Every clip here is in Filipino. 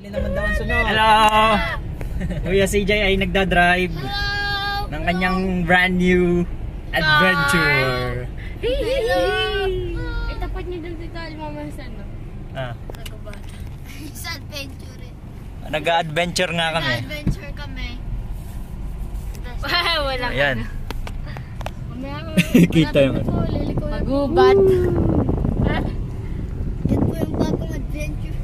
Alin naman daw ang sunod? Hello! Kuya CJ ay nagdadrive ng kanyang brand new adventure. Hello! Ay, tapat niyo dun dito, Mamasan, no? Ah. Nagabata. Sa adventure eh. Nag-adventure nga kami. Nag-adventure kami. Wala ka Ayan. na. Kita yung Magubat. Yan po yung bagong adventure.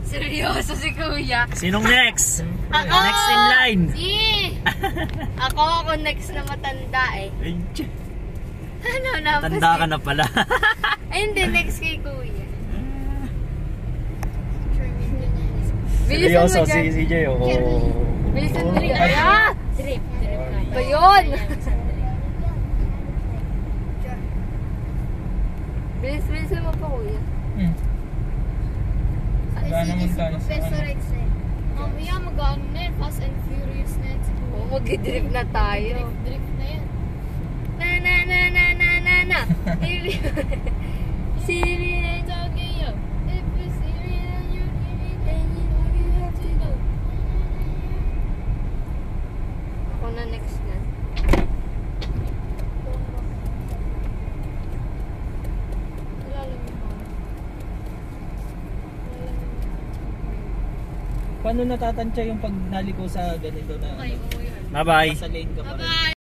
Seryoso si Kuya. Sinong next? Ako! Next in line. Ako next na matanda eh. Ano na? Tanda ka na pala. Ay hindi, next kay Kuya. Bilisan Seryoso mo si dyan. CJ. Oh. Bilisan mo rin. Ah! Drip. Ba yun? Bilisan mo pa, Kuya. Professor X eh. Mamaya mag-ano na yun, Fast and Furious na yun siguro. Oh, mag-drip na tayo. Drift na yan. Na. Siri na Tokyo. If you see me, then you have to know. Ako na next na. Paano natatansya yung pag naliko sa ganito na Okay, ano? oo yan. Bye-bye. Sa lane ka pa rin? Bye-bye!